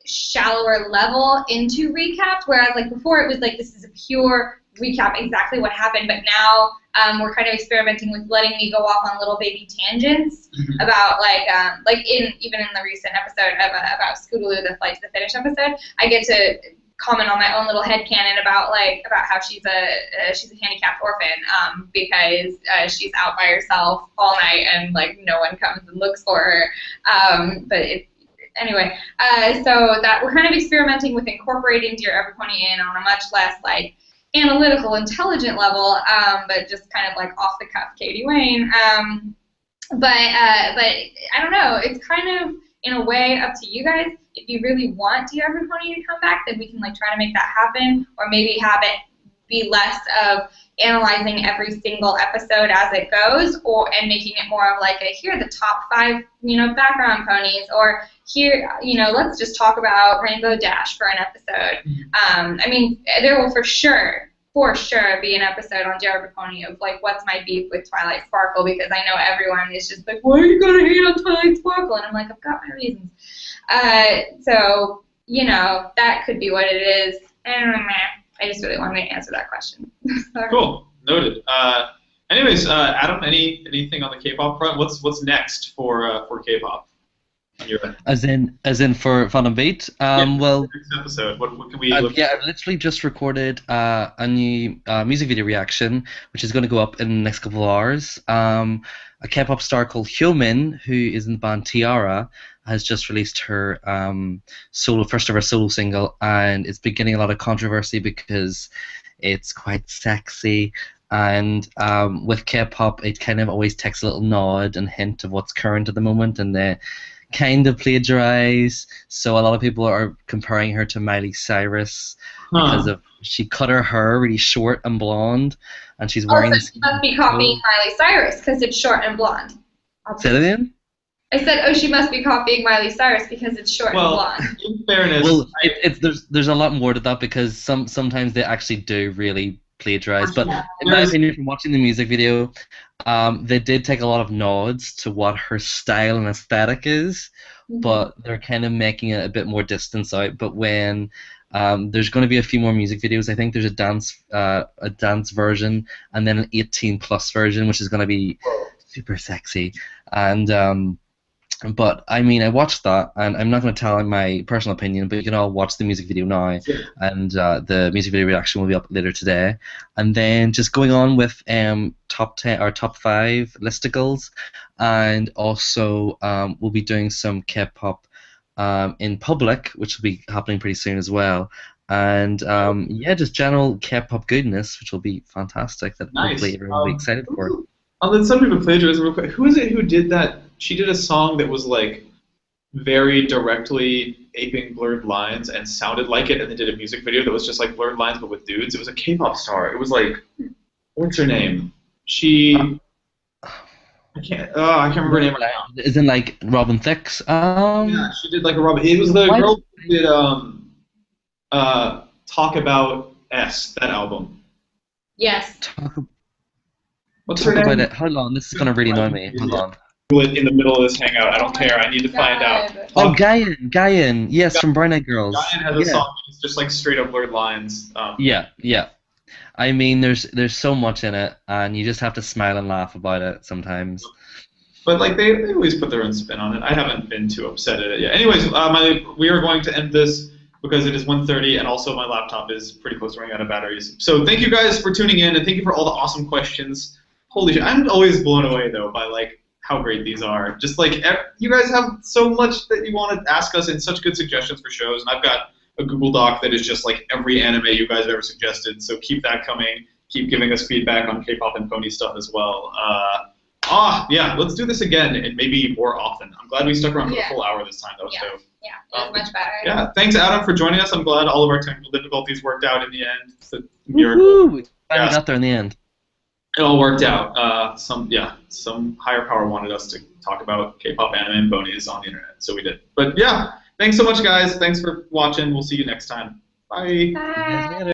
shallower level into recaps, whereas like before it was like this is a pure recap exactly what happened, but now we're kind of experimenting with letting me go off on little baby tangents about like even in the recent episode of about Scootaloo, the Flight to the Finish episode, I get to comment on my own little headcanon about how she's a handicapped orphan because she's out by herself all night and like no one comes and looks for her. Anyway, so that we're kind of experimenting with incorporating Dear Every Pony in on a much less like analytical, intelligent level, but just kind of like off the cuff Katie Wayne. But I don't know. It's kind of in a way up to you guys. If you really want Dear Every Pony to come back, then we can like try to make that happen, or maybe have it be less of analyzing every single episode as it goes, and making it more of like here are the top 5 background ponies, or here let's just talk about Rainbow Dash for an episode. I mean, there will for sure be an episode on Dear Every Pony of like what's my beef with Twilight Sparkle, because I know everyone is just like, why are you gonna hate on Twilight Sparkle? And I'm like, I've got my reasons. So that could be what it is. I just really wanted to answer that question. Cool. Noted. Anyways, Adam, anything on the K-pop front? What's next for K-pop? On your end? As in for Fun and Beat. Well, next episode. What can we? Look I've literally just recorded a new music video reaction, which is going to go up in the next couple of hours. A K-pop star called Hyomin, who is in the band Tiara, has just released her first ever solo single, and it's been getting a lot of controversy because it's quite sexy. And with K-pop, it kind of always takes a little nod and hint of what's current at the moment, and they kind of plagiarize. So a lot of people are comparing her to Miley Cyrus because she cut her hair really short and blonde, and she's wearing. Also, she must be copying Miley Cyrus because it's short and blonde. Say that again? I said, she must be copying Miley Cyrus because it's short and blonde. In fairness, well, there's a lot more to that, because sometimes they actually do really plagiarize. But in my opinion, from watching the music video, they did take a lot of nods to what her style and aesthetic is, but they're kind of making it a bit more distance out. But when there's going to be a few more music videos, I think there's a dance version, and then an 18+ version, which is going to be super sexy. And but I mean, I watched that, and I'm not going to tell my personal opinion, but you can all watch the music video now, and the music video reaction will be up later today. And then just going on with top 10 or top 5 listicles, and also we'll be doing some K-pop in public, which will be happening pretty soon as well. And just general K-pop goodness, which will be fantastic. That hopefully everyone will be excited for. On the subject of plagiarism, real quick, who is it who did that? She did a song that was like very directly aping Blurred Lines and sounded like it, and they did a music video that was just like Blurred Lines but with dudes. It was a K-pop star. It was like, what's her name? I can't remember her name right now. Isn't like Robin Thicke? Yeah, she did like a Robin. It was the girl who did Talk About S, that album. Yes. What's her name? About it. Hold on, this is gonna really annoy me. Hold on. In the middle of this hangout. I don't care. I need to find out. Oh, Guyan. Yes, from Brown Eyed Girls. Guyan has a song that's just like straight up Blurred Lines. Yeah. I mean, there's so much in it, and you just have to smile and laugh about it sometimes. But like they always put their own spin on it. I haven't been too upset at it yet. Anyways, we are going to end this because it is 1:30, and also my laptop is pretty close to running out of batteries. So thank you guys for tuning in, and thank you for all the awesome questions. Holy shit! I'm always blown away though by like how great these are. Just like you guys have so much that you want to ask us and such good suggestions for shows, and I've got a Google Doc that is just like every anime you guys have ever suggested. So keep that coming. Keep giving us feedback on K-pop and pony stuff as well. Yeah, let's do this again and maybe more often. I'm glad we stuck around for the full hour this time. That was dope. Yeah, it was much better. Yeah, thanks Adam for joining us. I'm glad all of our technical difficulties worked out in the end. It's a miracle. glad we got there in the end. It all worked out. Some higher power wanted us to talk about K-pop, anime, and bonies on the internet, so we did. But yeah, thanks so much, guys. Thanks for watching. We'll see you next time. Bye. Bye. See you guys later.